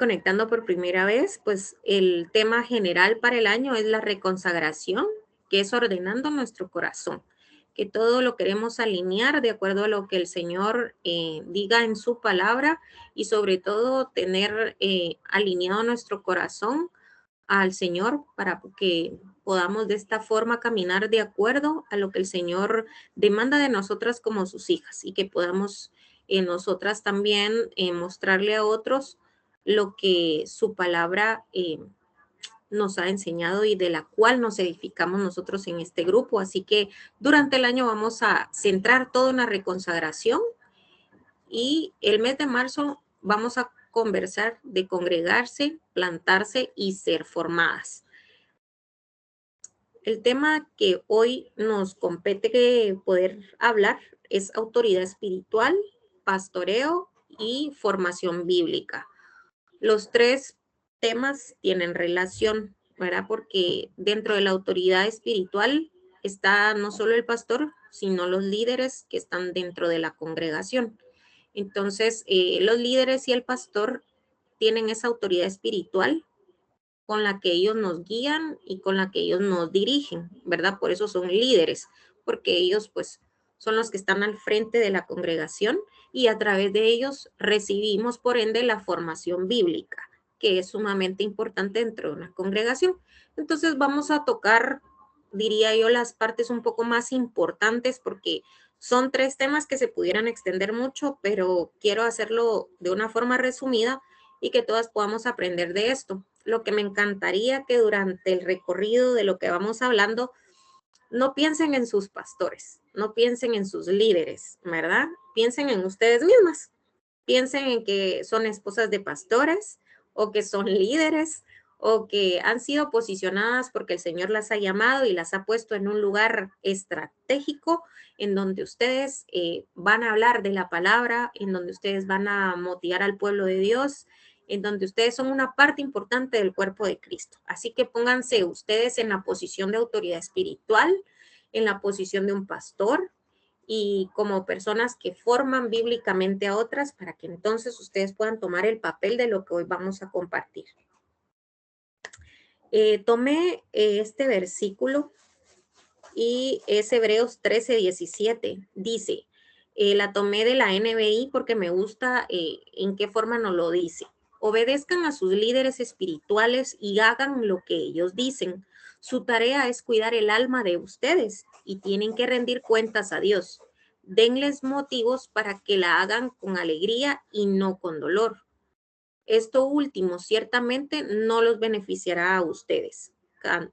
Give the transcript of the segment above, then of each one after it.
conectando por primera vez, pues el tema general para el año es la reconsagración, que es ordenando nuestro corazón, que todo lo queremos alinear de acuerdo a lo que el Señor diga en su palabra y sobre todo tener alineado nuestro corazón al Señor para que podamos de esta forma caminar de acuerdo a lo que el Señor demanda de nosotras como sus hijas y que podamos nosotras también mostrarle a otros lo que su palabra nos ha enseñado y de la cual nos edificamos nosotros en este grupo. Así que durante el año vamos a centrar todo en la reconsagración y el mes de marzo vamos a conversar de congregarse, plantarse y ser formadas. El tema que hoy nos compete poder hablar es autoridad espiritual, pastoreo y formación bíblica. Los tres temas tienen relación, ¿verdad? Porque dentro de la autoridad espiritual está no solo el pastor, sino los líderes que están dentro de la congregación. Entonces, los líderes y el pastor tienen esa autoridad espiritual con la que ellos nos guían y con la que ellos nos dirigen, ¿verdad? Por eso son líderes, porque ellos pues son los que están al frente de la congregación y a través de ellos recibimos por ende la formación bíblica, que es sumamente importante dentro de una congregación. Entonces vamos a tocar, diría yo, las partes un poco más importantes porque son tres temas que se pudieran extender mucho, pero quiero hacerlo de una forma resumida y que todas podamos aprender de esto. Lo que me encantaría que durante el recorrido de lo que vamos hablando, no piensen en sus pastores, no piensen en sus líderes, ¿verdad? Piensen en ustedes mismas. Piensen en que son esposas de pastores o que son líderes o que han sido posicionadas porque el Señor las ha llamado y las ha puesto en un lugar estratégico en donde ustedes van a hablar de la palabra, en donde ustedes van a motivar al pueblo de Dios, en donde ustedes son una parte importante del cuerpo de Cristo. Así que pónganse ustedes en la posición de autoridad espiritual, en la posición de un pastor, y como personas que forman bíblicamente a otras para que entonces ustedes puedan tomar el papel de lo que hoy vamos a compartir. Tomé este versículo y es Hebreos 13:17. Dice, la tomé de la NBI porque me gusta en qué forma nos lo dice. Obedezcan a sus líderes espirituales y hagan lo que ellos dicen. Su tarea es cuidar el alma de ustedes y tienen que rendir cuentas a Dios. Denles motivos para que la hagan con alegría y no con dolor. Esto último ciertamente no los beneficiará a ustedes.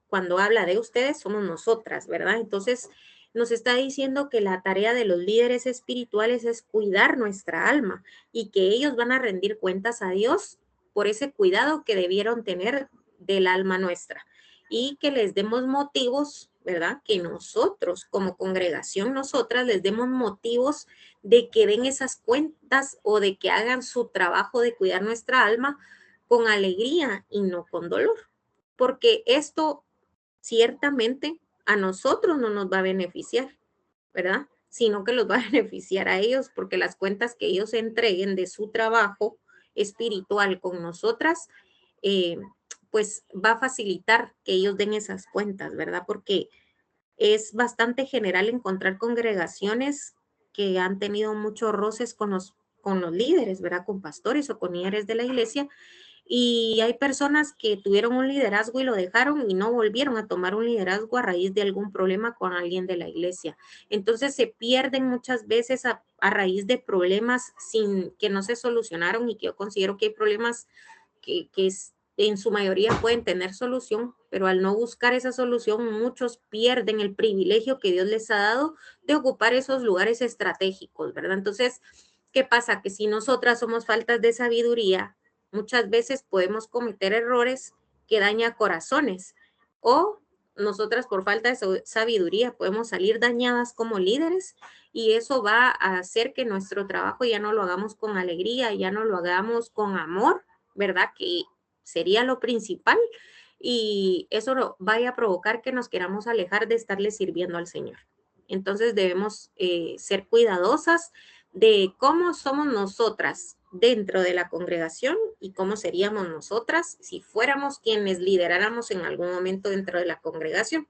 Cuando habla de ustedes, somos nosotras, ¿verdad? Entonces, nos está diciendo que la tarea de los líderes espirituales es cuidar nuestra alma y que ellos van a rendir cuentas a Dios por ese cuidado que debieron tener del alma nuestra y que les demos motivos, ¿verdad? Que nosotros como congregación, nosotras les demos motivos de que den esas cuentas o de que hagan su trabajo de cuidar nuestra alma con alegría y no con dolor, porque esto ciertamente a nosotros no nos va a beneficiar, ¿verdad? Sino que los va a beneficiar a ellos, porque las cuentas que ellos entreguen de su trabajo espiritual con nosotras, eh, pues va a facilitar que ellos den esas cuentas, ¿verdad? Porque es bastante general encontrar congregaciones que han tenido muchos roces con los líderes, ¿verdad? Con pastores o con líderes de la iglesia. Y hay personas que tuvieron un liderazgo y lo dejaron y no volvieron a tomar un liderazgo a raíz de algún problema con alguien de la iglesia. Entonces se pierden muchas veces a raíz de problemas sin que no se solucionaron y que yo considero que hay problemas que en su mayoría pueden tener solución, pero al no buscar esa solución, muchos pierden el privilegio que Dios les ha dado de ocupar esos lugares estratégicos, ¿verdad? Entonces, ¿qué pasa? Que si nosotras somos faltas de sabiduría, muchas veces podemos cometer errores que dañan corazones o nosotras por falta de sabiduría podemos salir dañadas como líderes y eso va a hacer que nuestro trabajo ya no lo hagamos con alegría, ya no lo hagamos con amor, ¿verdad? Que sería lo principal y eso vaya a provocar que nos queramos alejar de estarle sirviendo al Señor. Entonces debemos ser cuidadosas, de cómo somos nosotras dentro de la congregación y cómo seríamos nosotras si fuéramos quienes lideráramos en algún momento dentro de la congregación.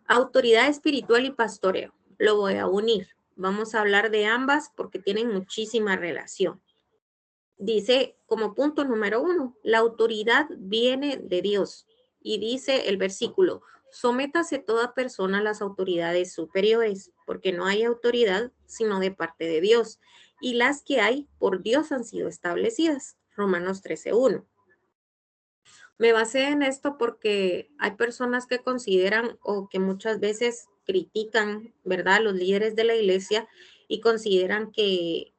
Autoridad espiritual y pastoreo. Lo voy a unir. Vamos a hablar de ambas porque tienen muchísima relación. Dice como punto número 1, la autoridad viene de Dios. Y dice el versículo, sométase toda persona a las autoridades superiores, porque no hay autoridad sino de parte de Dios. Y las que hay por Dios han sido establecidas. Romanos 13:1. Me basé en esto porque hay personas que consideran o que muchas veces critican, ¿verdad?, a los líderes de la iglesia y consideran que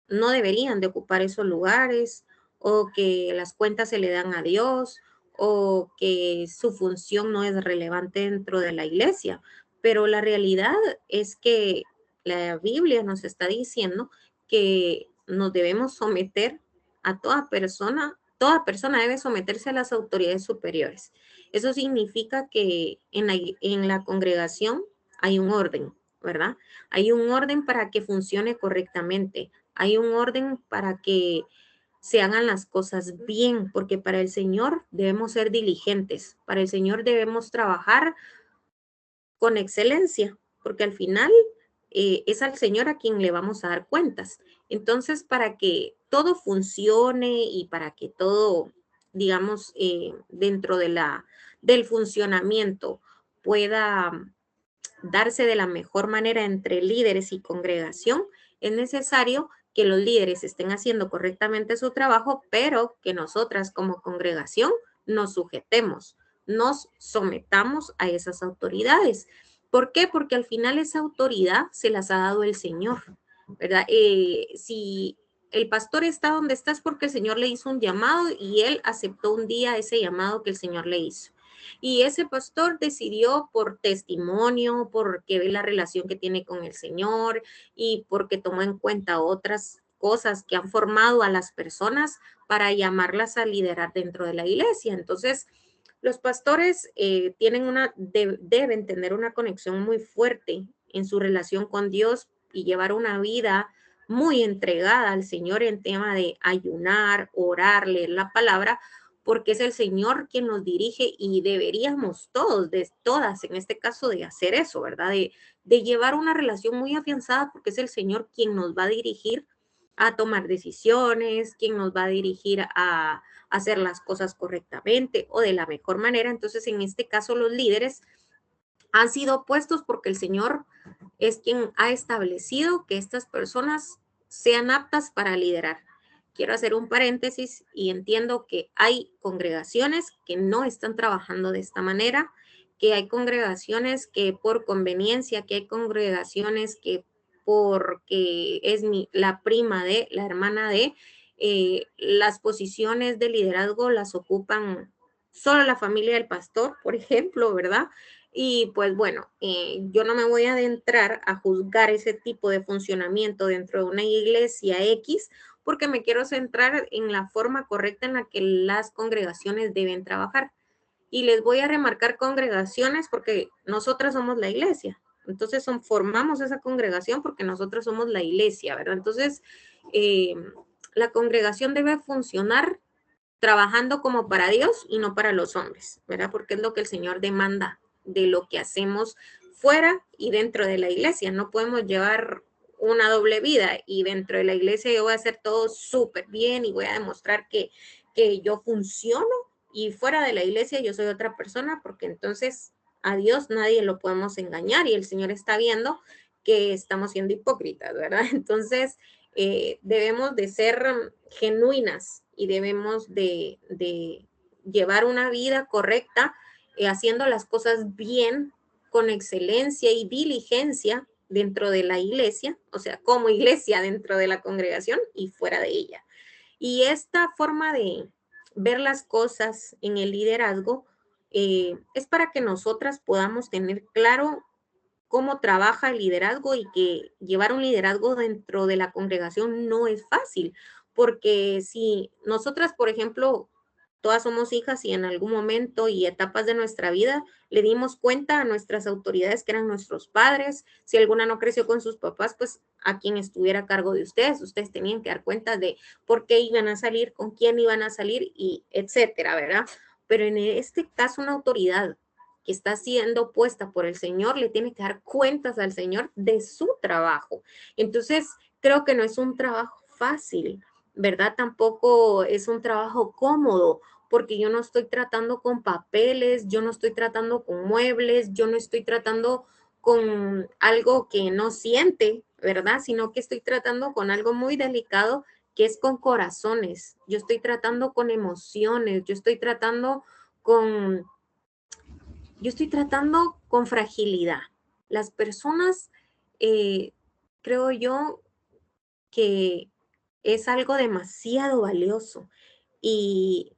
no deberían de ocupar esos lugares o que las cuentas se le dan a Dios o que su función no es relevante dentro de la iglesia. Pero la realidad es que la Biblia nos está diciendo que nos debemos someter a toda persona debe someterse a las autoridades superiores. Eso significa que en la congregación hay un orden, ¿verdad? Hay un orden para que funcione correctamente. Hay un orden para que se hagan las cosas bien, porque para el Señor debemos ser diligentes, para el Señor debemos trabajar con excelencia, porque al final es al Señor a quien le vamos a dar cuentas. Entonces, para que todo funcione y para que todo, digamos, dentro del funcionamiento pueda darse de la mejor manera entre líderes y congregación, es necesario que los líderes estén haciendo correctamente su trabajo, pero que nosotras como congregación nos sujetemos, nos sometamos a esas autoridades. ¿Por qué? Porque al final esa autoridad se las ha dado el Señor, ¿verdad? Si el pastor está donde está es porque el Señor le hizo un llamado y él aceptó un día ese llamado que el Señor le hizo. Y ese pastor decidió por testimonio, porque ve la relación que tiene con el Señor y porque tomó en cuenta otras cosas que han formado a las personas para llamarlas a liderar dentro de la iglesia. Entonces, los pastores deben tener una conexión muy fuerte en su relación con Dios y llevar una vida muy entregada al Señor en tema de ayunar, orar, leer la palabra, porque es el Señor quien nos dirige y deberíamos todos, todas en este caso, de hacer eso, ¿verdad? De llevar una relación muy afianzada porque es el Señor quien nos va a dirigir a tomar decisiones, quien nos va a dirigir a hacer las cosas correctamente o de la mejor manera. Entonces, en este caso, los líderes han sido puestos porque el Señor es quien ha establecido que estas personas sean aptas para liderar. Quiero hacer un paréntesis y entiendo que hay congregaciones que no están trabajando de esta manera, que hay congregaciones que por conveniencia, que hay congregaciones que porque es la prima de, la hermana de, las posiciones de liderazgo las ocupan solo la familia del pastor, por ejemplo, ¿verdad? Y pues bueno, yo no me voy a adentrar a juzgar ese tipo de funcionamiento dentro de una iglesia X, porque me quiero centrar en la forma correcta en la que las congregaciones deben trabajar. Y les voy a remarcar congregaciones porque nosotras somos la iglesia. Entonces formamos esa congregación porque nosotros somos la iglesia, ¿verdad? Entonces, eh, la congregación debe funcionar trabajando como para Dios y no para los hombres, ¿verdad? Porque es lo que el Señor demanda de lo que hacemos fuera y dentro de la iglesia. No podemos llevar una doble vida y dentro de la iglesia yo voy a hacer todo súper bien y voy a demostrar que yo funciono y fuera de la iglesia yo soy otra persona porque entonces a Dios nadie lo podemos engañar y el Señor está viendo que estamos siendo hipócritas, ¿verdad? Entonces, debemos de ser genuinas y debemos de llevar una vida correcta, haciendo las cosas bien, con excelencia y diligencia dentro de la iglesia, o sea, como iglesia dentro de la congregación y fuera de ella. Y esta forma de ver las cosas en el liderazgo es para que nosotras podamos tener claro cómo trabaja el liderazgo y que llevar un liderazgo dentro de la congregación no es fácil, porque si nosotras, por ejemplo, todas somos hijas y en algún momento y etapas de nuestra vida le dimos cuenta a nuestras autoridades que eran nuestros padres. Si alguna no creció con sus papás, pues a quien estuviera a cargo de ustedes tenían que dar cuenta de por qué iban a salir, con quién iban a salir y etcétera, ¿verdad? Pero en este caso una autoridad que está siendo puesta por el Señor le tiene que dar cuentas al Señor de su trabajo. Entonces, creo que no es un trabajo fácil, ¿verdad? Tampoco es un trabajo cómodo, porque yo no estoy tratando con papeles, yo no estoy tratando con muebles, yo no estoy tratando con algo que no siente, ¿verdad? Sino que estoy tratando con algo muy delicado que es con corazones, yo estoy tratando con emociones, con, yo estoy tratando con fragilidad. Las personas, eh, creo yo, que es algo demasiado valioso. Y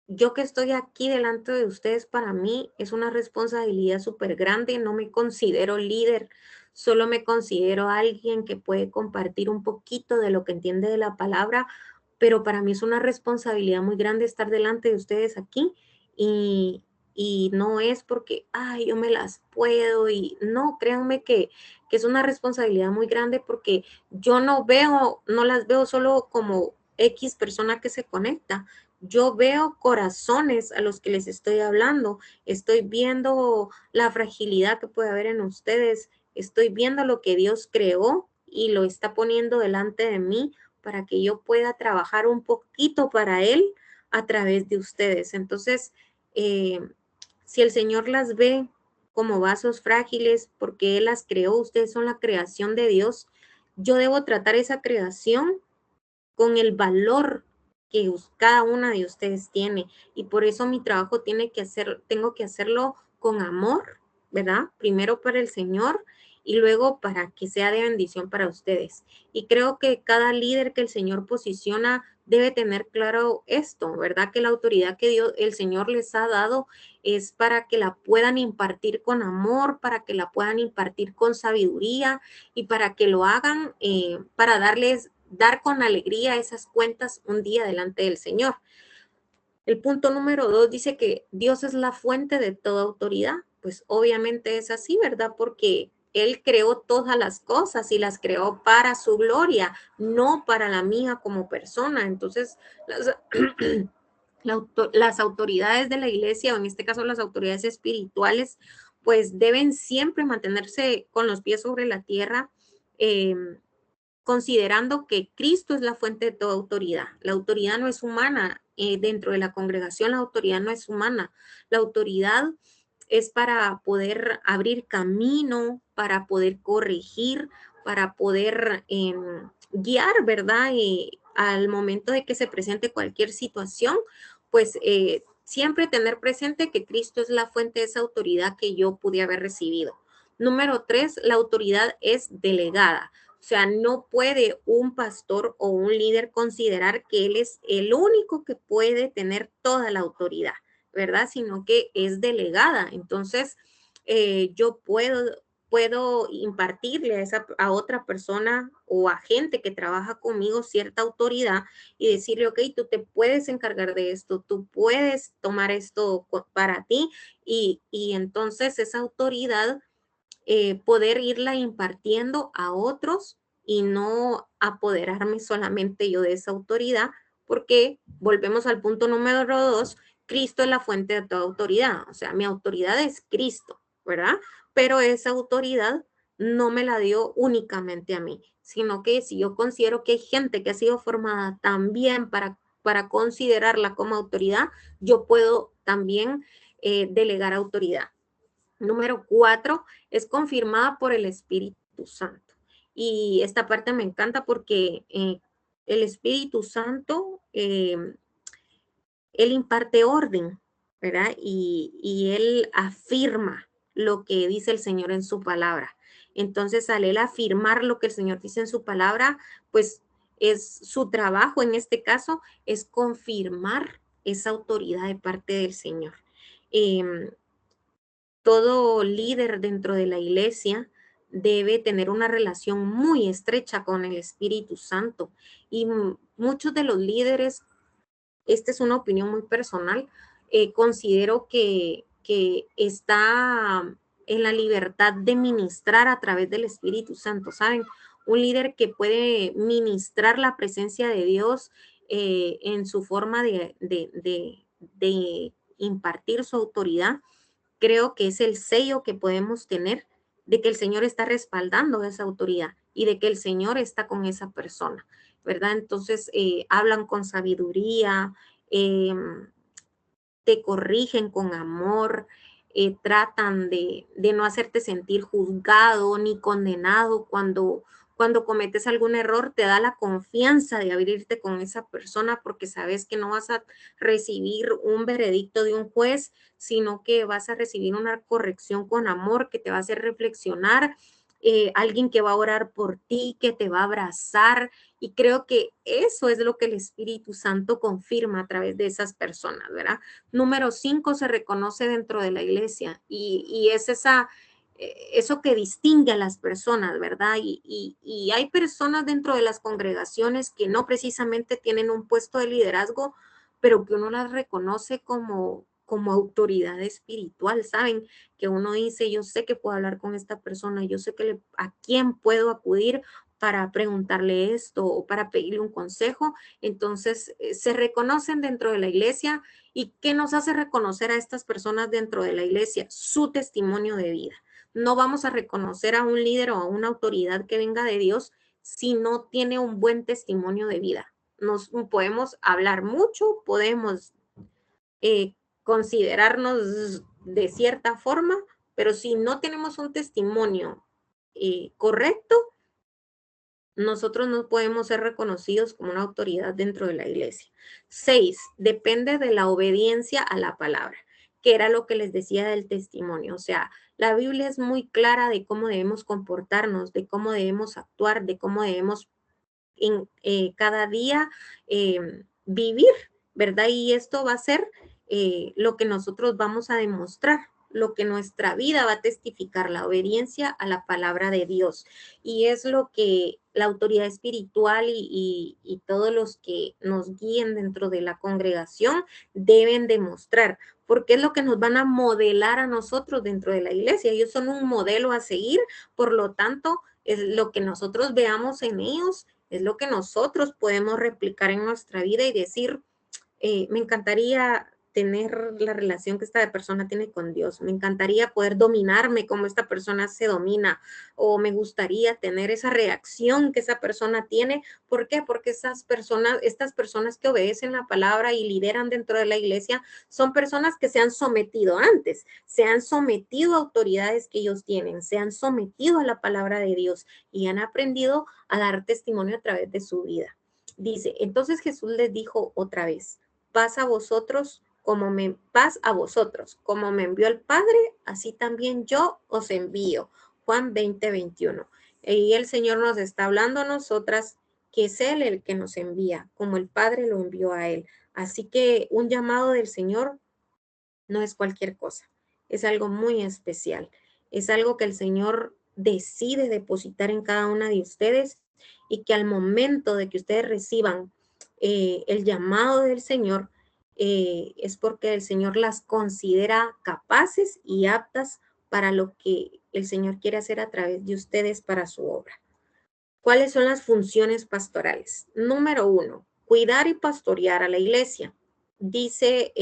yo que estoy aquí delante de ustedes, para mí es una responsabilidad súper grande. No me considero líder, solo me considero alguien que puede compartir un poquito de lo que entiende de la palabra, pero para mí es una responsabilidad muy grande estar delante de ustedes aquí y, y no es porque, ay, yo me las puedo y no, créanme que es una responsabilidad muy grande porque yo no las veo solo como X persona que se conecta. Yo veo corazones a los que les estoy hablando, estoy viendo la fragilidad que puede haber en ustedes, estoy viendo lo que Dios creó y lo está poniendo delante de mí para que yo pueda trabajar un poquito para Él a través de ustedes. Entonces, eh, si el Señor las ve como vasos frágiles, porque Él las creó, ustedes son la creación de Dios, yo debo tratar esa creación con el valor que cada una de ustedes tiene. Y por eso mi trabajo tengo que hacerlo con amor, ¿verdad? Primero para el Señor y luego para que sea de bendición para ustedes. Y creo que cada líder que el Señor posiciona debe tener claro esto, ¿verdad? Que la autoridad que Dios, el Señor les ha dado es para que la puedan impartir con amor, para que la puedan impartir con sabiduría y para que lo hagan, para dar con alegría esas cuentas un día delante del Señor. El punto número 2 dice que Dios es la fuente de toda autoridad. Pues obviamente es así, ¿verdad? Porque Él creó todas las cosas y las creó para su gloria, no para la mía como persona. Entonces, las, las autoridades de la iglesia, o en este caso las autoridades espirituales, pues deben siempre mantenerse con los pies sobre la tierra, eh, considerando que Cristo es la fuente de toda autoridad. La autoridad no es humana. Dentro de la congregación la autoridad no es humana. La autoridad es para poder abrir camino, para poder corregir, para poder guiar, ¿verdad? Al momento de que se presente cualquier situación, pues siempre tener presente que Cristo es la fuente de esa autoridad que yo pude haber recibido. Número 3, la autoridad es delegada. O sea, no puede un pastor o un líder considerar que él es el único que puede tener toda la autoridad, ¿verdad? Sino que es delegada. Entonces, yo puedo impartirle a otra persona o a gente que trabaja conmigo cierta autoridad y decirle, ok, tú te puedes encargar de esto, tú puedes tomar esto para ti y entonces esa autoridad poder irla impartiendo a otros y no apoderarme solamente yo de esa autoridad, porque volvemos al punto número 2, Cristo es la fuente de toda autoridad, o sea, mi autoridad es Cristo, ¿verdad? Pero esa autoridad no me la dio únicamente a mí, sino que si yo considero que hay gente que ha sido formada también para considerarla como autoridad, yo puedo también delegar autoridad. Número 4, es confirmada por el Espíritu Santo. Y esta parte me encanta porque el Espíritu Santo, él imparte orden, ¿verdad? Y él afirma lo que dice el Señor en su palabra. Entonces, al él afirmar lo que el Señor dice en su palabra, pues es su trabajo en este caso, es confirmar esa autoridad de parte del Señor. Eh, Todo líder dentro de la iglesia debe tener una relación muy estrecha con el Espíritu Santo y muchos de los líderes esta es una opinión muy personal, considero que está en la libertad de ministrar a través del Espíritu Santo, ¿saben? Un líder que puede ministrar la presencia de Dios en su forma de impartir su autoridad, creo que es el sello que podemos tener de que el Señor está respaldando esa autoridad y de que el Señor está con esa persona, ¿verdad? Entonces, hablan con sabiduría, eh, te corrigen con amor, tratan de no hacerte sentir juzgado ni condenado cuando cometes algún error, te da la confianza de abrirte con esa persona porque sabes que no vas a recibir un veredicto de un juez, sino que vas a recibir una corrección con amor que te va a hacer reflexionar, alguien que va a orar por ti, que te va a abrazar, y creo que eso es lo que el Espíritu Santo confirma a través de esas personas, ¿verdad? Número 5, se reconoce dentro de la iglesia y es eso que distingue a las personas, ¿verdad? Y hay personas dentro de las congregaciones que no precisamente tienen un puesto de liderazgo, pero que uno las reconoce como autoridad espiritual, ¿saben? Que uno dice, yo sé que puedo hablar con esta persona, yo sé a quién puedo acudir para preguntarle esto o para pedirle un consejo. Entonces, se reconocen dentro de la iglesia. ¿Y qué nos hace reconocer a estas personas dentro de la iglesia? Su testimonio de vida. No vamos a reconocer a un líder o a una autoridad que venga de Dios si no tiene un buen testimonio de vida. Nos podemos hablar mucho, podemos considerarnos de cierta forma, pero si no tenemos un testimonio correcto, nosotros no podemos ser reconocidos como una autoridad dentro de la iglesia. 6, depende de la obediencia a la palabra, que era lo que les decía del testimonio. O sea, la Biblia es muy clara de cómo debemos comportarnos, de cómo debemos actuar, de cómo debemos cada día vivir, ¿verdad? Y esto va a ser lo que nosotros vamos a demostrar, lo que nuestra vida va a testificar, la obediencia a la palabra de Dios. Y es lo que la autoridad espiritual y todos los que nos guíen dentro de la congregación deben demostrar, porque es lo que nos van a modelar a nosotros dentro de la iglesia. Ellos son un modelo a seguir, por lo tanto, es lo que nosotros veamos en ellos, es lo que nosotros podemos replicar en nuestra vida y decir, me encantaría tener la relación que esta persona tiene con Dios, me encantaría poder dominarme como esta persona se domina, o me gustaría tener esa reacción que esa persona tiene. ¿Por qué? Porque estas personas que obedecen la palabra y lideran dentro de la iglesia, son personas que se han sometido antes, se han sometido a autoridades que ellos tienen, se han sometido a la palabra de Dios y han aprendido a dar testimonio a través de su vida. Dice, entonces Jesús les dijo otra vez, paz a vosotros, paz a vosotros, como me envió el Padre, así también yo os envío. Juan 20:21. Y el Señor nos está hablando a nosotras que es Él el que nos envía, como el Padre lo envió a Él. Así que un llamado del Señor no es cualquier cosa, es algo muy especial, es algo que el Señor decide depositar en cada una de ustedes y que al momento de que ustedes reciban el llamado del Señor, es porque el Señor las considera capaces y aptas para lo que el Señor quiere hacer a través de ustedes para su obra. ¿Cuáles son las funciones pastorales? Número 1, cuidar y pastorear a la iglesia. Dice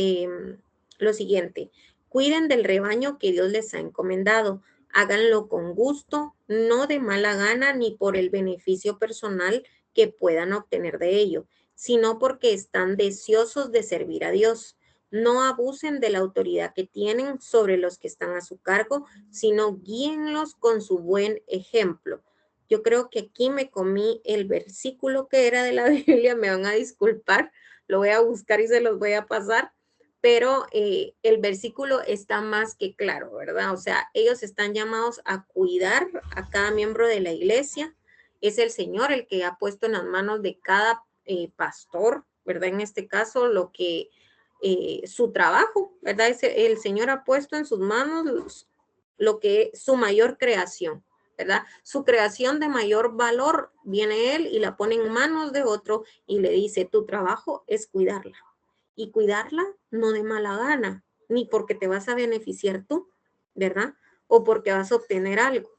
lo siguiente, cuiden del rebaño que Dios les ha encomendado, háganlo con gusto, no de mala gana ni por el beneficio personal que puedan obtener de ello, sino porque están deseosos de servir a Dios. No abusen de la autoridad que tienen sobre los que están a su cargo, sino guíenlos con su buen ejemplo. Yo creo que aquí me comí el versículo que era de la Biblia, me van a disculpar, lo voy a buscar y se los voy a pasar, pero el versículo está más que claro, ¿verdad? O sea, ellos están llamados a cuidar a cada miembro de la iglesia. Es el Señor el que ha puesto en las manos de cada pastor, ¿verdad? En este caso, su trabajo, ¿verdad? El Señor ha puesto en sus manos lo que es su mayor creación, ¿verdad? Su creación de mayor valor viene él y la pone en manos de otro y le dice, tu trabajo es cuidarla. y cuidarla no de mala gana, ni porque te vas a beneficiar tú, ¿verdad? O porque vas a obtener algo,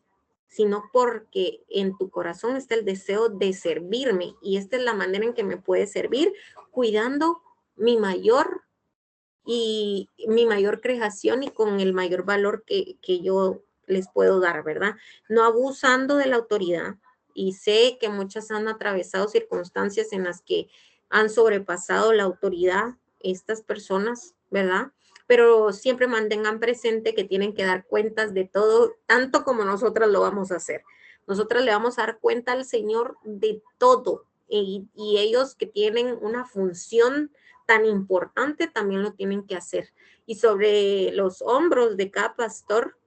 sino porque en tu corazón está el deseo de servirme y esta es la manera en que me puede servir, cuidando mi mayor y mi mayor creación y con el mayor valor que yo les puedo dar, ¿verdad? No abusando de la autoridad. Y sé que muchas han atravesado circunstancias en las que han sobrepasado la autoridad estas personas, ¿verdad? Pero siempre mantengan presente que tienen que dar cuentas de todo, tanto como nosotras lo vamos a hacer. Nosotras le vamos a dar cuenta al Señor de todo. Y ellos que tienen una función tan importante también lo tienen que hacer. Y sobre los hombros de cada pastor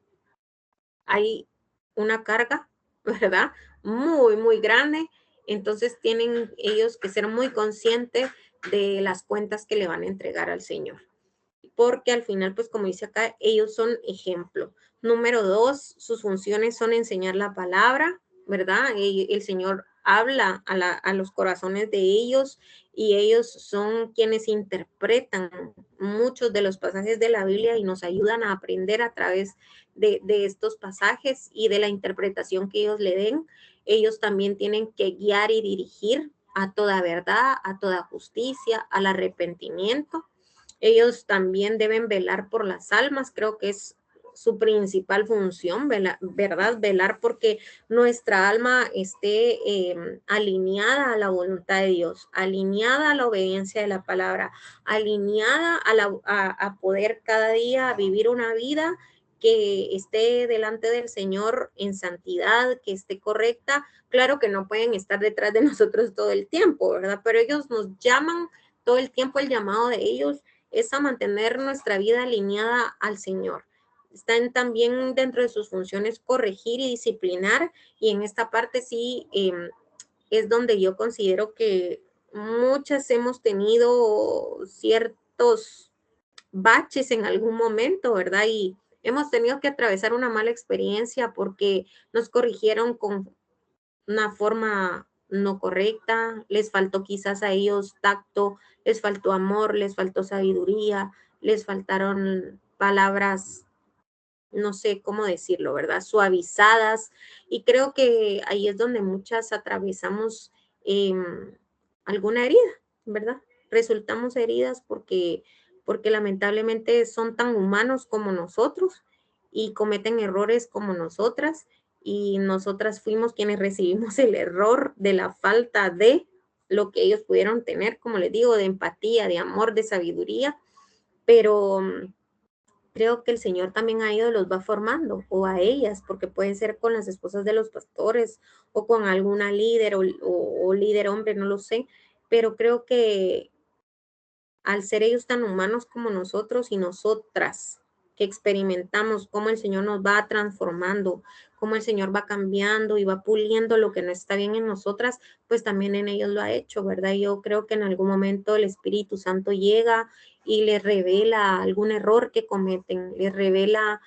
hay una carga, ¿verdad? Muy, muy grande. Entonces tienen ellos que ser muy conscientes de las cuentas que le van a entregar al Señor. Porque al final, pues como dice acá, ellos son ejemplo. Número 2, sus funciones son enseñar la palabra, ¿verdad? El Señor habla a los corazones de ellos y ellos son quienes interpretan muchos de los pasajes de la Biblia y nos ayudan a aprender a través de estos pasajes y de la interpretación que ellos le den. Ellos también tienen que guiar y dirigir a toda verdad, a toda justicia, al arrepentimiento. Ellos también deben velar por las almas, creo que es su principal función, ¿verdad? Velar porque nuestra alma esté alineada a la voluntad de Dios, alineada a la obediencia de la palabra, alineada a poder cada día vivir una vida que esté delante del Señor en santidad, que esté correcta. Claro que no pueden estar detrás de nosotros todo el tiempo, ¿verdad? Pero ellos nos llaman todo el tiempo, el llamado de ellos es a mantener nuestra vida alineada al Señor. Están también dentro de sus funciones corregir y disciplinar, y en esta parte sí es donde yo considero que muchas hemos tenido ciertos baches en algún momento, ¿verdad? Y hemos tenido que atravesar una mala experiencia porque nos corrigieron con una forma no correcta, les faltó quizás a ellos tacto, les faltó amor, les faltó sabiduría, les faltaron palabras, no sé cómo decirlo, ¿verdad? Suavizadas. Y creo que ahí es donde muchas atravesamos alguna herida, ¿verdad? Resultamos heridas porque lamentablemente son tan humanos como nosotros y cometen errores como nosotras y nosotras fuimos quienes recibimos el error de la falta de lo que ellos pudieron tener, como les digo, de empatía, de amor, de sabiduría, pero creo que el Señor también a ellos los va formando, o a ellas, porque puede ser con las esposas de los pastores, o con alguna líder, o líder hombre, no lo sé, pero creo que al ser ellos tan humanos como nosotros y nosotras, que experimentamos cómo el Señor nos va transformando, cómo el Señor va cambiando y va puliendo lo que no está bien en nosotras, pues también en ellos lo ha hecho, ¿verdad? Yo creo que en algún momento el Espíritu Santo llega y les revela algún error que cometen, les revela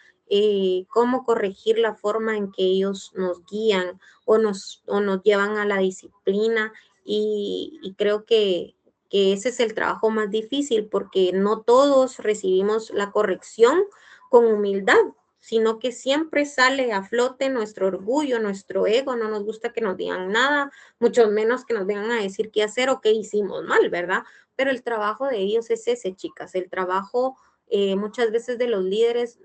cómo corregir la forma en que ellos nos guían o nos llevan a la disciplina y creo que ese es el trabajo más difícil porque no todos recibimos la corrección con humildad, sino que siempre sale a flote nuestro orgullo, nuestro ego, no nos gusta que nos digan nada, mucho menos que nos vengan a decir qué hacer o qué hicimos mal, ¿verdad? Pero el trabajo de ellos es ese, chicas, el trabajo muchas veces de los líderes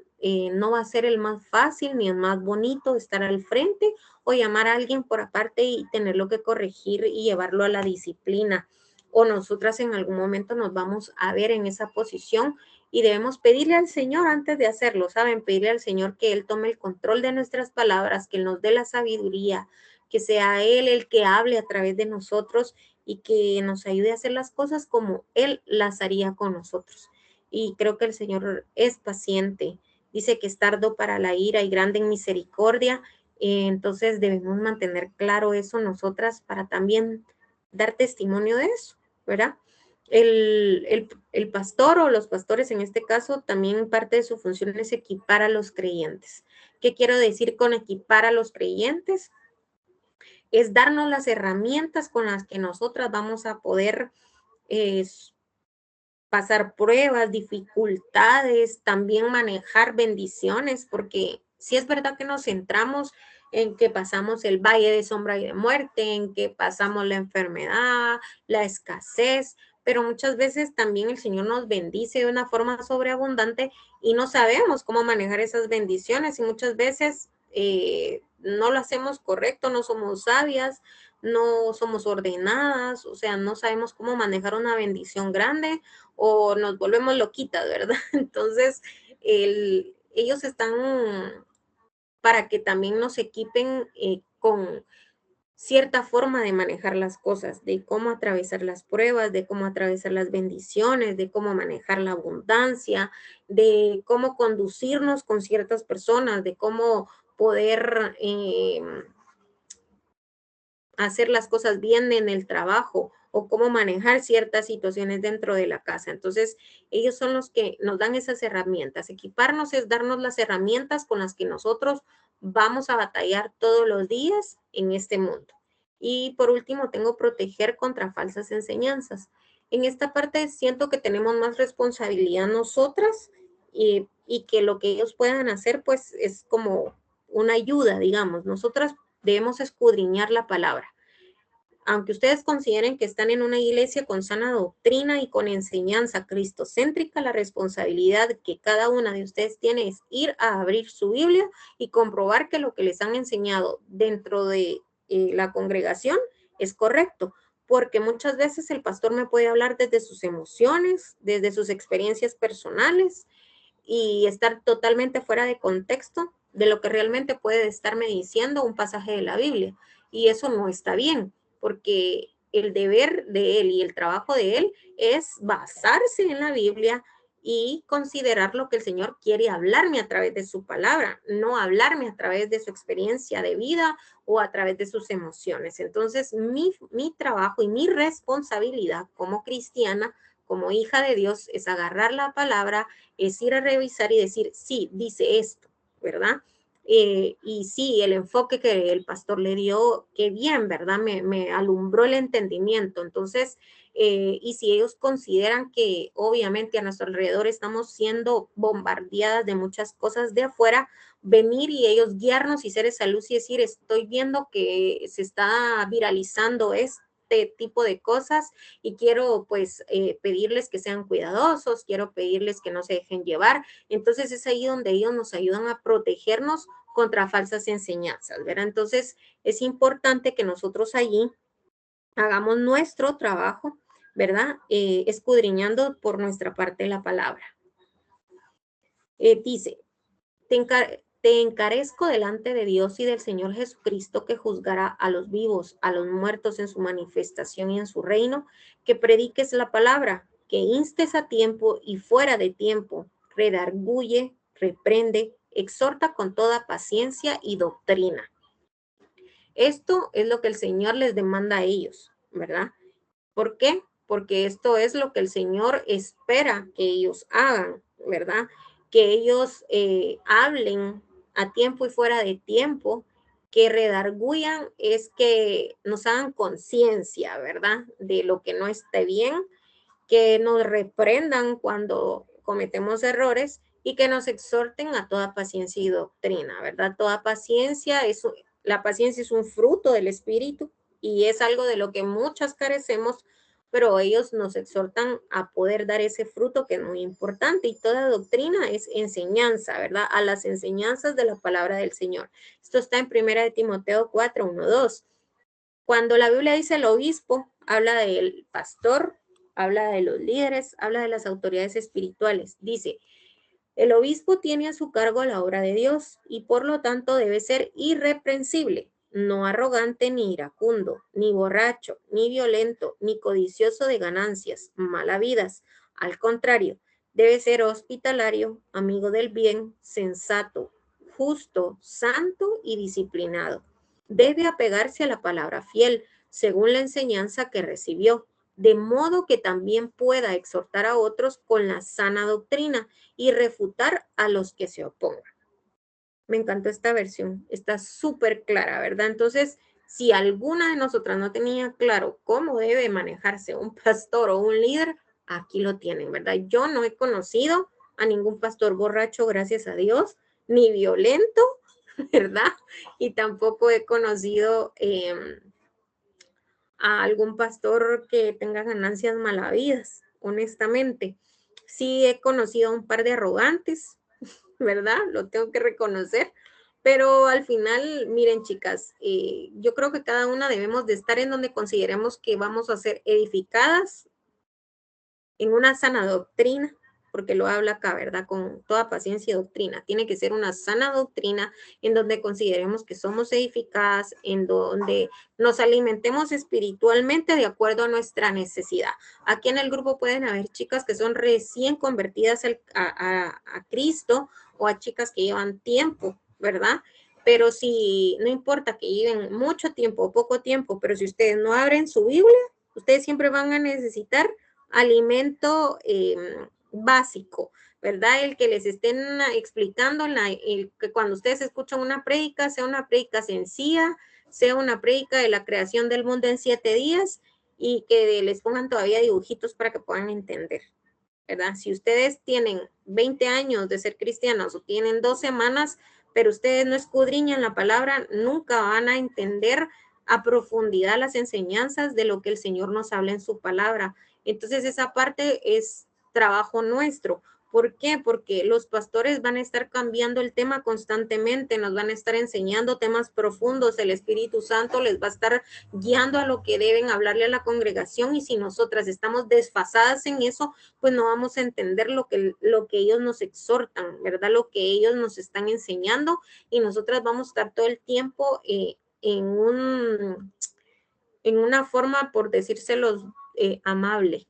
no va a ser el más fácil ni el más bonito estar al frente o llamar a alguien por aparte y tenerlo que corregir y llevarlo a la disciplina o nosotras en algún momento nos vamos a ver en esa posición y debemos pedirle al Señor antes de hacerlo, ¿saben? Pedirle al Señor que Él tome el control de nuestras palabras, que Él nos dé la sabiduría, que sea Él el que hable a través de nosotros y que nos ayude a hacer las cosas como Él las haría con nosotros. Y creo que el Señor es paciente, dice que es tardo para la ira y grande en misericordia, entonces debemos mantener claro eso nosotras para también dar testimonio de eso. ¿Verdad? El pastor o los pastores en este caso también parte de su función es equipar a los creyentes. ¿Qué quiero decir con equipar a los creyentes? Es darnos las herramientas con las que nosotras vamos a poder eh, pasar pruebas, dificultades, también manejar bendiciones, porque si es verdad que nos centramos en que pasamos el valle de sombra y de muerte, en que pasamos la enfermedad, la escasez, pero muchas veces también el Señor nos bendice de una forma sobreabundante y no sabemos cómo manejar esas bendiciones y muchas veces no lo hacemos correcto, no somos sabias, no somos ordenadas, o sea, no sabemos cómo manejar una bendición grande o nos volvemos loquitas, ¿verdad? Entonces, ellos están para que también nos equipen con cierta forma de manejar las cosas, de cómo atravesar las pruebas, de cómo atravesar las bendiciones, de cómo manejar la abundancia, de cómo conducirnos con ciertas personas, de cómo poder hacer las cosas bien en el trabajo o cómo manejar ciertas situaciones dentro de la casa. Entonces, ellos son los que nos dan esas herramientas. Equiparnos es darnos las herramientas con las que nosotros vamos a batallar todos los días en este mundo. Y por último, tengo proteger contra falsas enseñanzas. En esta parte siento que tenemos más responsabilidad nosotras y que lo que ellos puedan hacer pues es como una ayuda, digamos. Nosotras debemos escudriñar la palabra. Aunque ustedes consideren que están en una iglesia con sana doctrina y con enseñanza cristocéntrica, la responsabilidad que cada una de ustedes tiene es ir a abrir su Biblia y comprobar que lo que les han enseñado dentro de la congregación es correcto, porque muchas veces el pastor me puede hablar desde sus emociones, desde sus experiencias personales, y estar totalmente fuera de contexto de lo que realmente puede estarme diciendo un pasaje de la Biblia. Y eso no está bien, porque el deber de él y el trabajo de él es basarse en la Biblia y considerar lo que el Señor quiere hablarme a través de su palabra, no hablarme a través de su experiencia de vida o a través de sus emociones. Entonces, mi trabajo y mi responsabilidad como cristiana, como hija de Dios, es agarrar la palabra, es ir a revisar y decir, sí, dice esto, ¿verdad? Y sí, el enfoque que el pastor le dio, qué bien, ¿verdad? Me alumbró el entendimiento. Entonces, y si ellos consideran que obviamente a nuestro alrededor estamos siendo bombardeadas de muchas cosas de afuera, venir y ellos guiarnos y ser esa luz y decir, estoy viendo que se está viralizando esto tipo de cosas y quiero pues pedirles que sean cuidadosos, quiero pedirles que no se dejen llevar. Entonces es ahí donde ellos nos ayudan a protegernos contra falsas enseñanzas, ¿verdad? Entonces es importante que nosotros allí hagamos nuestro trabajo, ¿verdad? Escudriñando por nuestra parte la palabra. Dice, te encarezco delante de Dios y del Señor Jesucristo que juzgará a los vivos, a los muertos en su manifestación y en su reino, que prediques la palabra, que instes a tiempo y fuera de tiempo, redarguye, reprende, exhorta con toda paciencia y doctrina. Esto es lo que el Señor les demanda a ellos, ¿verdad? ¿Por qué? Porque esto es lo que el Señor espera que ellos hagan, ¿verdad? Que ellos hablen a tiempo y fuera de tiempo, que redarguyan, es que nos hagan conciencia, ¿verdad? De lo que no esté bien, que nos reprendan cuando cometemos errores y que nos exhorten a toda paciencia y doctrina, ¿verdad? Toda paciencia la paciencia es un fruto del Espíritu y es algo de lo que muchas carecemos, pero ellos nos exhortan a poder dar ese fruto que es muy importante y toda doctrina es enseñanza, ¿verdad? A las enseñanzas de la palabra del Señor. Esto está en 1 de Timoteo 4, 1, 2. Cuando la Biblia dice el obispo, habla del pastor, habla de los líderes, habla de las autoridades espirituales. Dice, el obispo tiene a su cargo la obra de Dios y por lo tanto debe ser irreprensible, no arrogante ni iracundo, ni borracho, ni violento, ni codicioso de ganancias, malavidas. Al contrario, debe ser hospitalario, amigo del bien, sensato, justo, santo y disciplinado. Debe apegarse a la palabra fiel, según la enseñanza que recibió, de modo que también pueda exhortar a otros con la sana doctrina y refutar a los que se opongan. Me encantó esta versión, está súper clara, ¿verdad? Entonces, si alguna de nosotras no tenía claro cómo debe manejarse un pastor o un líder, aquí lo tienen, ¿verdad? Yo no he conocido a ningún pastor borracho, gracias a Dios, ni violento, ¿verdad? Y tampoco he conocido a algún pastor que tenga ganancias malavidas, honestamente. Sí he conocido a un par de arrogantes, ¿verdad? Lo tengo que reconocer. Pero al final, miren, chicas, yo creo que cada una debemos de estar en donde consideremos que vamos a ser edificadas en una sana doctrina, porque lo habla acá, ¿verdad? Con toda paciencia y doctrina. Tiene que ser una sana doctrina en donde consideremos que somos edificadas, en donde nos alimentemos espiritualmente de acuerdo a nuestra necesidad. Aquí en el grupo pueden haber chicas que son recién convertidas a Cristo o a chicas que llevan tiempo, ¿verdad? Pero si no importa que lleven mucho tiempo o poco tiempo, pero si ustedes no abren su Biblia, ustedes siempre van a necesitar alimento básico, ¿verdad? El que les estén explicando, que cuando ustedes escuchan una prédica, sea una prédica sencilla, sea una prédica de la creación del mundo en 7 días y que les pongan todavía dibujitos para que puedan entender, ¿verdad? Si ustedes tienen 20 años de ser cristianos o tienen 2 semanas, pero ustedes no escudriñan la palabra, nunca van a entender a profundidad las enseñanzas de lo que el Señor nos habla en su palabra. Entonces, esa parte es trabajo nuestro. ¿Por qué? Porque los pastores van a estar cambiando el tema constantemente, nos van a estar enseñando temas profundos, el Espíritu Santo les va a estar guiando a lo que deben hablarle a la congregación y si nosotras estamos desfasadas en eso, pues no vamos a entender lo que ellos nos exhortan, ¿verdad? Lo que ellos nos están enseñando y nosotras vamos a estar todo el tiempo en una forma, por decírselos, amable,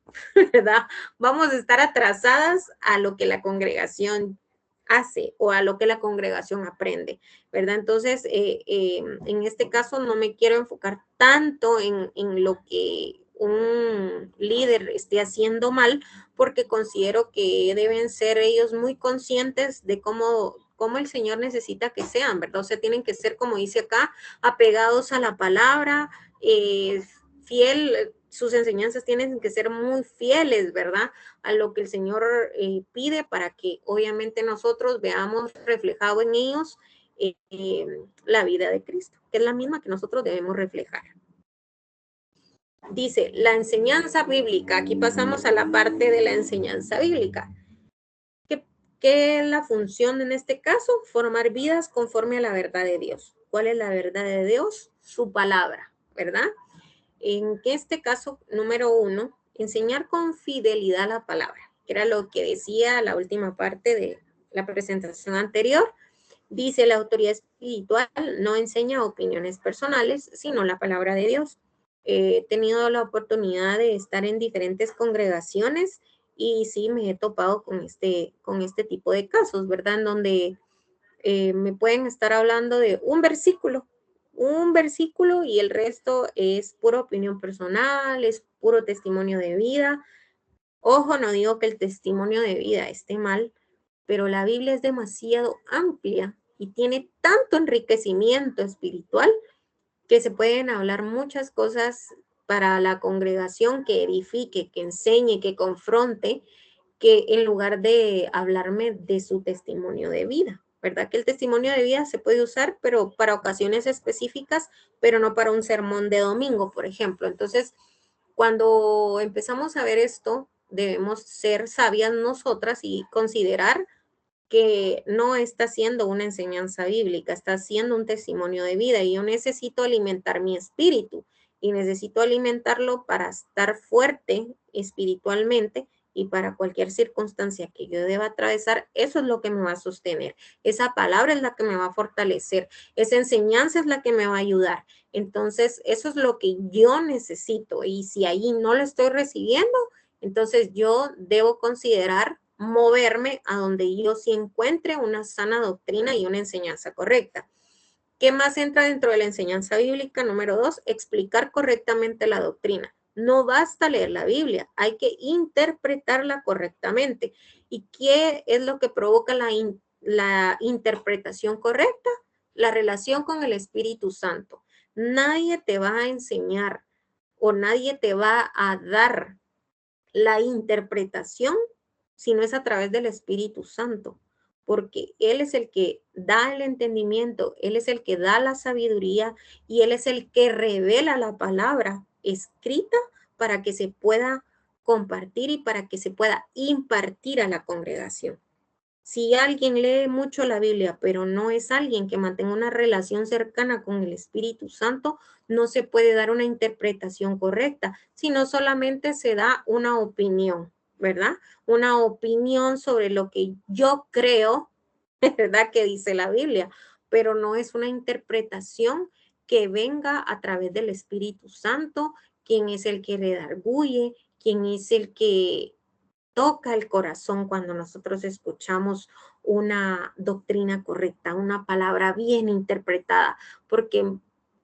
¿verdad? Vamos a estar atrasadas a lo que la congregación hace o a lo que la congregación aprende, ¿verdad? Entonces, en este caso no me quiero enfocar tanto en lo que un líder esté haciendo mal, porque considero que deben ser ellos muy conscientes de cómo el Señor necesita que sean, ¿verdad? O sea, tienen que ser, como dice acá, apegados a la palabra, fiel, sus enseñanzas tienen que ser muy fieles, ¿verdad? A lo que el Señor pide para que obviamente nosotros veamos reflejado en ellos la vida de Cristo, que es la misma que nosotros debemos reflejar. Dice, la enseñanza bíblica, aquí pasamos a la parte de la enseñanza bíblica. ¿Qué es la función en este caso? Formar vidas conforme a la verdad de Dios. ¿Cuál es la verdad de Dios? Su palabra, ¿verdad? En este caso, número 1, enseñar con fidelidad la palabra, que era lo que decía la última parte de la presentación anterior. Dice, la autoridad espiritual no enseña opiniones personales, sino la palabra de Dios. He tenido la oportunidad de estar en diferentes congregaciones y sí me he topado con este tipo de casos, ¿verdad? En donde me pueden estar hablando de un versículo y el resto es pura opinión personal, es puro testimonio de vida. Ojo, no digo que el testimonio de vida esté mal, pero la Biblia es demasiado amplia y tiene tanto enriquecimiento espiritual que se pueden hablar muchas cosas para la congregación que edifique, que enseñe, que confronte, que en lugar de hablarme de su testimonio de vida, ¿verdad? Que el testimonio de vida se puede usar, pero para ocasiones específicas, pero no para un sermón de domingo, por ejemplo. Entonces, cuando empezamos a ver esto, debemos ser sabias nosotras y considerar que no está siendo una enseñanza bíblica, está siendo un testimonio de vida y yo necesito alimentar mi espíritu y necesito alimentarlo para estar fuerte espiritualmente y para cualquier circunstancia que yo deba atravesar, eso es lo que me va a sostener. Esa palabra es la que me va a fortalecer, esa enseñanza es la que me va a ayudar. Entonces, eso es lo que yo necesito y si ahí no lo estoy recibiendo, entonces yo debo considerar moverme a donde yo sí encuentre una sana doctrina y una enseñanza correcta. ¿Qué más entra dentro de la enseñanza bíblica? Número 2, explicar correctamente la doctrina. No basta leer la Biblia, hay que interpretarla correctamente. ¿Y qué es lo que provoca la interpretación correcta? La relación con el Espíritu Santo. Nadie te va a enseñar o nadie te va a dar la interpretación, sino es a través del Espíritu Santo, porque Él es el que da el entendimiento, Él es el que da la sabiduría y Él es el que revela la palabra escrita para que se pueda compartir y para que se pueda impartir a la congregación. Si alguien lee mucho la Biblia, pero no es alguien que mantenga una relación cercana con el Espíritu Santo, no se puede dar una interpretación correcta, sino solamente se da una opinión, ¿verdad? Una opinión sobre lo que yo creo, ¿verdad? Que dice la Biblia, pero no es una interpretación que venga a través del Espíritu Santo, quien es el que redarguye, quien es el que toca el corazón cuando nosotros escuchamos una doctrina correcta, una palabra bien interpretada, porque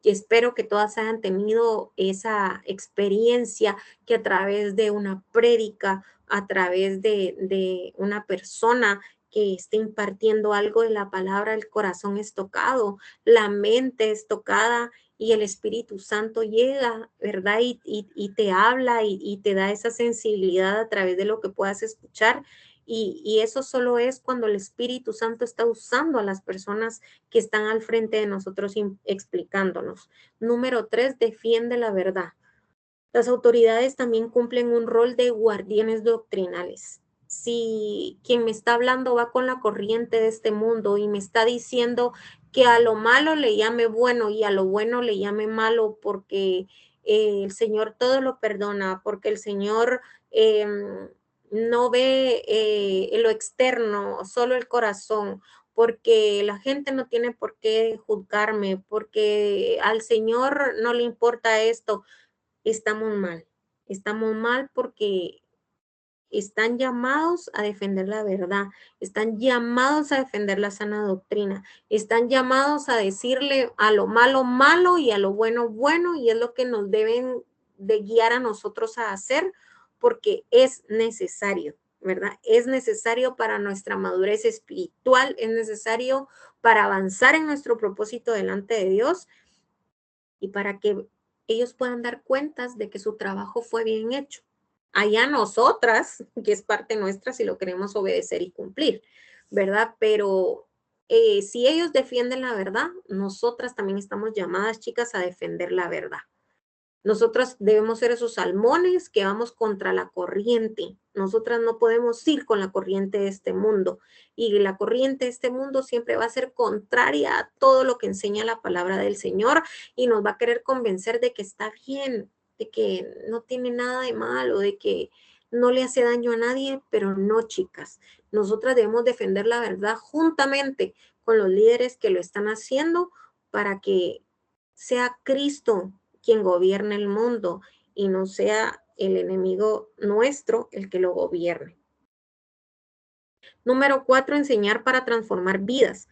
espero que todas hayan tenido esa experiencia que a través de una prédica, a través de una persona que esté impartiendo algo de la palabra, el corazón es tocado, la mente es tocada y el Espíritu Santo llega, ¿verdad? Y te habla y te da esa sensibilidad a través de lo que puedas escuchar. Y eso solo es cuando el Espíritu Santo está usando a las personas que están al frente de nosotros explicándonos. Número 3, defiende la verdad. Las autoridades también cumplen un rol de guardianes doctrinales. Si quien me está hablando va con la corriente de este mundo y me está diciendo que a lo malo le llame bueno y a lo bueno le llame malo porque el Señor todo lo perdona, porque el Señor no ve lo externo, solo el corazón, porque la gente no tiene por qué juzgarme, porque al Señor no le importa esto. Estamos mal. Estamos mal porque están llamados a defender la verdad, están llamados a defender la sana doctrina, están llamados a decirle a lo malo malo y a lo bueno bueno, y es lo que nos deben de guiar a nosotros a hacer porque es necesario, ¿verdad? Es necesario para nuestra madurez espiritual, es necesario para avanzar en nuestro propósito delante de Dios y para que ellos puedan dar cuentas de que su trabajo fue bien hecho. Allá nosotras, que es parte nuestra si lo queremos obedecer y cumplir, ¿verdad? Pero si ellos defienden la verdad, nosotras también estamos llamadas, chicas, a defender la verdad. Nosotras debemos ser esos salmones que vamos contra la corriente. Nosotras no podemos ir con la corriente de este mundo. Y la corriente de este mundo siempre va a ser contraria a todo lo que enseña la palabra del Señor y nos va a querer convencer de que está bien, de que no tiene nada de malo, de que no le hace daño a nadie, pero no, chicas. Nosotras debemos defender la verdad juntamente con los líderes que lo están haciendo para que sea Cristo quien gobierne el mundo y no sea el enemigo nuestro el que lo gobierne. Número 4, enseñar para transformar vidas.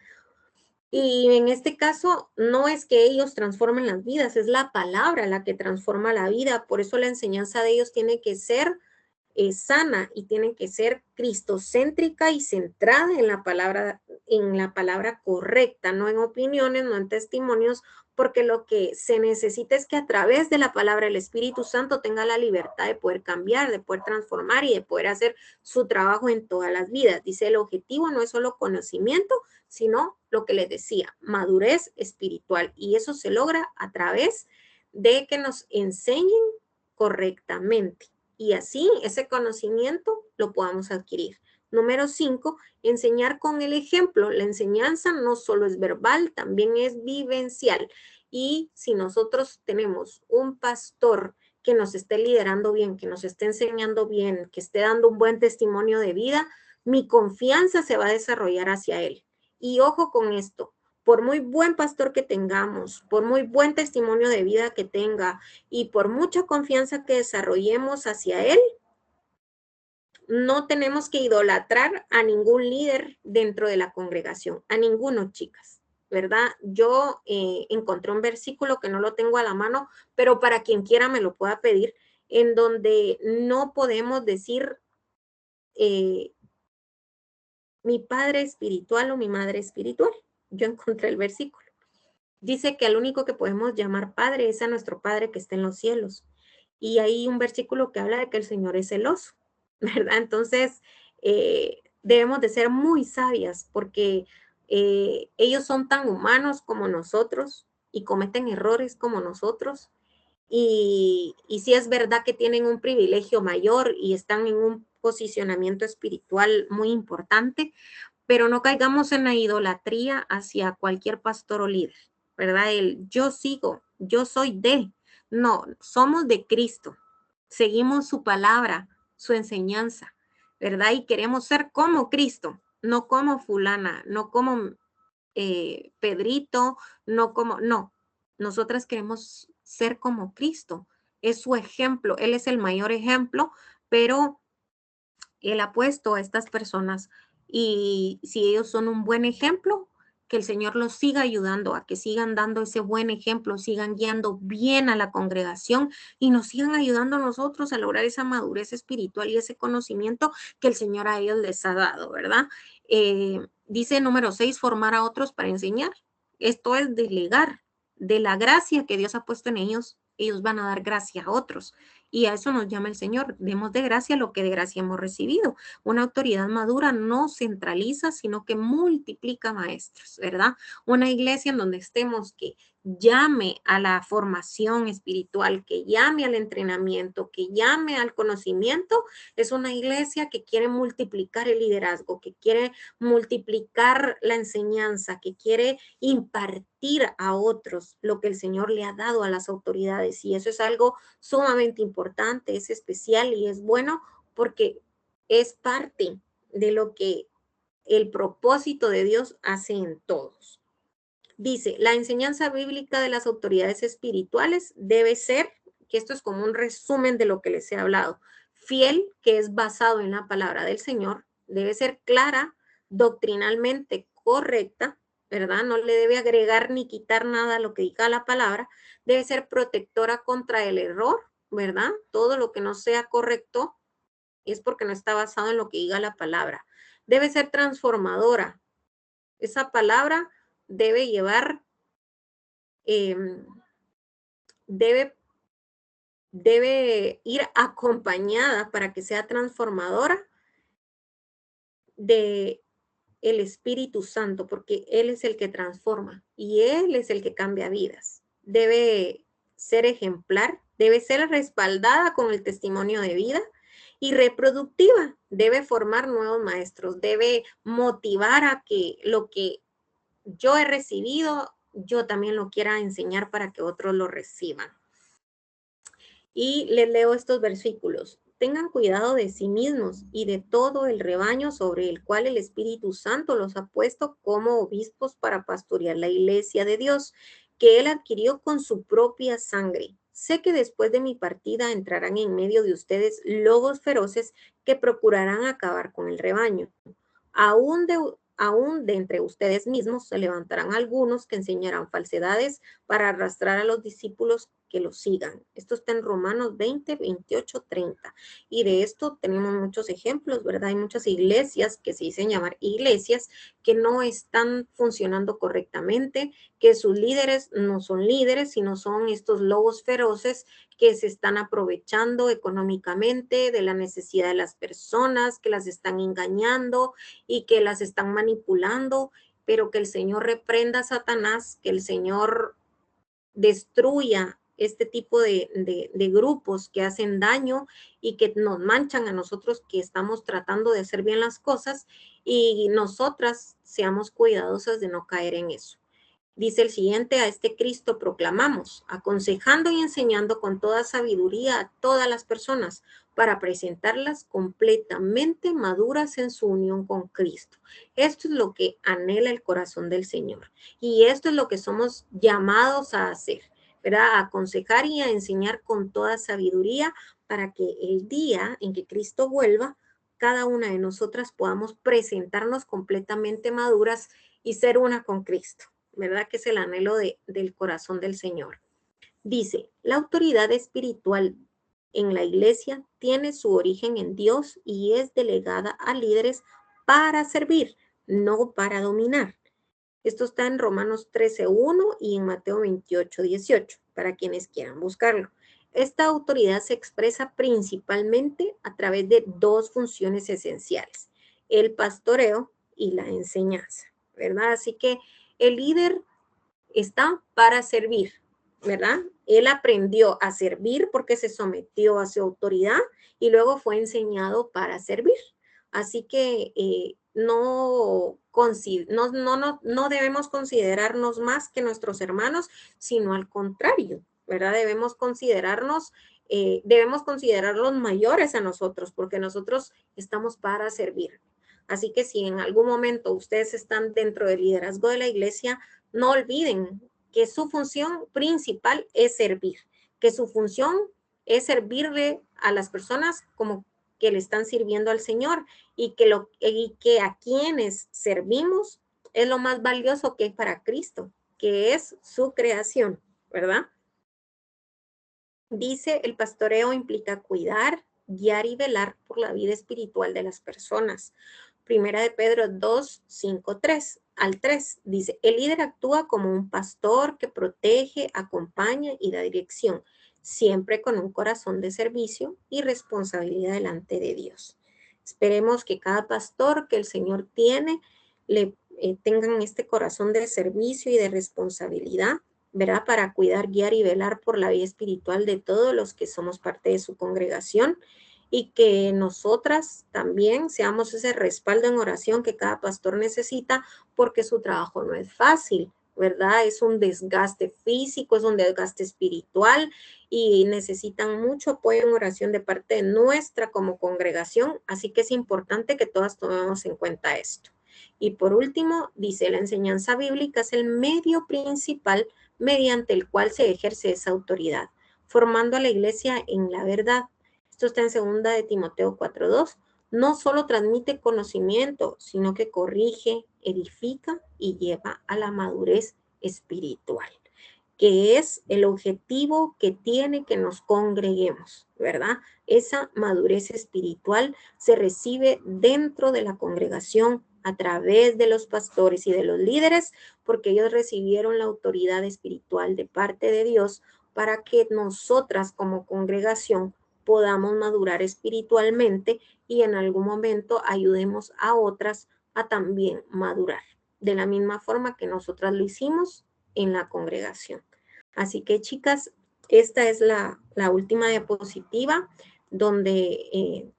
Y en este caso, no es que ellos transformen las vidas, es la palabra la que transforma la vida. Por eso la enseñanza de ellos tiene que ser sana y tiene que ser cristocéntrica y centrada en la palabra correcta, no en opiniones, no en testimonios, porque lo que se necesita es que a través de la palabra el Espíritu Santo tenga la libertad de poder cambiar, de poder transformar y de poder hacer su trabajo en todas las vidas. Dice, el objetivo no es solo conocimiento, sino lo que les decía, madurez espiritual. Y eso se logra a través de que nos enseñen correctamente y así ese conocimiento lo podamos adquirir. Número 5, enseñar con el ejemplo. La enseñanza no solo es verbal, también es vivencial. Y si nosotros tenemos un pastor que nos esté liderando bien, que nos esté enseñando bien, que esté dando un buen testimonio de vida, mi confianza se va a desarrollar hacia él. Y ojo con esto, por muy buen pastor que tengamos, por muy buen testimonio de vida que tenga y por mucha confianza que desarrollemos hacia él, no tenemos que idolatrar a ningún líder dentro de la congregación, a ninguno, chicas, ¿verdad? Yo encontré un versículo que no lo tengo a la mano, pero para quien quiera me lo pueda pedir, en donde no podemos decir eh, mi padre espiritual o mi madre espiritual. Yo encontré el versículo. Dice que al único que podemos llamar padre es a nuestro Padre que está en los cielos. Y hay un versículo que habla de que el Señor es celoso, ¿verdad? Entonces, debemos de ser muy sabias porque ellos son tan humanos como nosotros y cometen errores como nosotros. Y sí es verdad que tienen un privilegio mayor y están en un posicionamiento espiritual muy importante, pero no caigamos en la idolatría hacia cualquier pastor o líder, ¿verdad? El yo sigo, yo soy de. No, somos de Cristo. Seguimos su palabra, su enseñanza, ¿verdad? Y queremos ser como Cristo, no como fulana, no como Pedrito, no como, no. Nosotras queremos ser como Cristo. Es su ejemplo. Él es el mayor ejemplo, pero él ha puesto a estas personas y si ellos son un buen ejemplo, que el Señor los siga ayudando a que sigan dando ese buen ejemplo, sigan guiando bien a la congregación y nos sigan ayudando a nosotros a lograr esa madurez espiritual y ese conocimiento que el Señor a ellos les ha dado, ¿verdad? Dice número 6, formar a otros para enseñar. Esto es delegar de la gracia que Dios ha puesto en ellos. Ellos van a dar gracia a otros. Y a eso nos llama el Señor. Demos de gracia lo que de gracia hemos recibido. Una autoridad madura no centraliza, sino que multiplica maestros, ¿verdad? Una iglesia en donde estemos que llame a la formación espiritual, que llame al entrenamiento, que llame al conocimiento, es una iglesia que quiere multiplicar el liderazgo, que quiere multiplicar la enseñanza, que quiere impartir a otros lo que el Señor le ha dado a las autoridades. Y eso es algo sumamente importante, es especial y es bueno porque es parte de lo que el propósito de Dios hace en todos. Dice, la enseñanza bíblica de las autoridades espirituales debe ser, que esto es como un resumen de lo que les he hablado, fiel, que es basado en la palabra del Señor, debe ser clara, doctrinalmente correcta, ¿verdad? No le debe agregar ni quitar nada a lo que diga la palabra, debe ser protectora contra el error, ¿verdad? Todo lo que no sea correcto es porque no está basado en lo que diga la palabra. Debe ser transformadora. Esa palabra debe llevar eh, debe, debe ir acompañada para que sea transformadora de el Espíritu Santo, porque Él es el que transforma y Él es el que cambia vidas. Debe ser ejemplar, debe ser respaldada con el testimonio de vida y reproductiva. Debe formar nuevos maestros, debe motivar a que lo que yo he recibido, yo también lo quiera enseñar para que otros lo reciban. Y les leo estos versículos. Tengan cuidado de sí mismos y de todo el rebaño sobre el cual el Espíritu Santo los ha puesto como obispos para pastorear la iglesia de Dios, que Él adquirió con su propia sangre. Sé que después de mi partida entrarán en medio de ustedes lobos feroces que procurarán acabar con el rebaño. Aún de entre ustedes mismos se levantarán algunos que enseñarán falsedades para arrastrar a los discípulos que los sigan. Esto está en Romanos 20, 28, 30. Y de esto tenemos muchos ejemplos, ¿verdad? Hay muchas iglesias que se dicen llamar iglesias que no están funcionando correctamente, que sus líderes no son líderes, sino son estos lobos feroces que se están aprovechando económicamente de la necesidad de las personas, que las están engañando y que las están manipulando, pero que el Señor reprenda a Satanás, que el Señor destruya este tipo de grupos que hacen daño y que nos manchan a nosotros que estamos tratando de hacer bien las cosas y nosotras seamos cuidadosas de no caer en eso. Dice el siguiente, a este Cristo proclamamos, aconsejando y enseñando con toda sabiduría a todas las personas para presentarlas completamente maduras en su unión con Cristo. Esto es lo que anhela el corazón del Señor y esto es lo que somos llamados a hacer, ¿verdad? A aconsejar y a enseñar con toda sabiduría para que el día en que Cristo vuelva, cada una de nosotras podamos presentarnos completamente maduras y ser una con Cristo. ¿Verdad? Que es el anhelo del corazón del Señor. Dice, la autoridad espiritual en la iglesia tiene su origen en Dios y es delegada a líderes para servir, no para dominar. Esto está en Romanos 13:1 y en Mateo 28:18, para quienes quieran buscarlo. Esta autoridad se expresa principalmente a través de dos funciones esenciales, el pastoreo y la enseñanza, ¿verdad? Así que el líder está para servir, ¿verdad? Él aprendió a servir porque se sometió a su autoridad y luego fue enseñado para servir. Así que no debemos considerarnos más que nuestros hermanos, sino al contrario, ¿verdad? Debemos considerarlos mayores a nosotros porque nosotros estamos para servir. Así que si en algún momento ustedes están dentro del liderazgo de la iglesia, no olviden que su función principal es servir, que su función es servirle a las personas como que le están sirviendo al Señor y que a quienes servimos es lo más valioso que hay para Cristo, que es su creación, ¿verdad? Dice, el pastoreo implica cuidar, guiar y velar por la vida espiritual de las personas. Primera de Pedro 2, 5, 3 al 3 dice, el líder actúa como un pastor que protege, acompaña y da dirección, siempre con un corazón de servicio y responsabilidad delante de Dios. Esperemos que cada pastor que el Señor tiene tengan este corazón de servicio y de responsabilidad, ¿verdad? Para cuidar, guiar y velar por la vida espiritual de todos los que somos parte de su congregación y que nosotras también seamos ese respaldo en oración que cada pastor necesita porque su trabajo no es fácil, ¿verdad? Es un desgaste físico, es un desgaste espiritual y necesitan mucho apoyo en oración de parte de nuestra como congregación, así que es importante que todas tomemos en cuenta esto. Y por último, dice, la enseñanza bíblica es el medio principal mediante el cual se ejerce esa autoridad, formando a la iglesia en la verdad. Esto está en 2 de Timoteo 4:2. No solo transmite conocimiento, sino que corrige, edifica y lleva a la madurez espiritual, que es el objetivo que tiene que nos congreguemos, ¿verdad? Esa madurez espiritual se recibe dentro de la congregación a través de los pastores y de los líderes, porque ellos recibieron la autoridad espiritual de parte de Dios para que nosotras como congregación podamos madurar espiritualmente y en algún momento ayudemos a otras a también madurar, de la misma forma que nosotras lo hicimos en la congregación. Así que, chicas, esta es la última diapositiva donde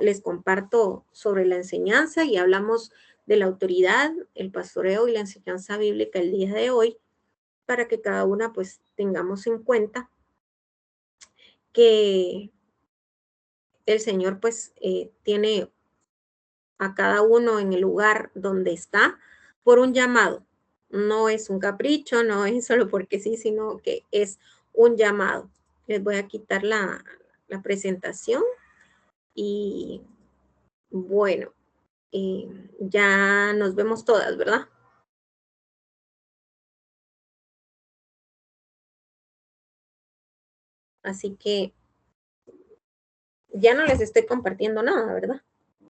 les comparto sobre la enseñanza y hablamos de la autoridad, el pastoreo y la enseñanza bíblica el día de hoy, para que cada una pues tengamos en cuenta que el Señor pues tiene a cada uno en el lugar donde está por un llamado. No es un capricho, no es solo porque sí, sino que es un llamado. Les voy a quitar la presentación y bueno, ya nos vemos todas, ¿verdad? Así que ya no les estoy compartiendo nada, ¿verdad?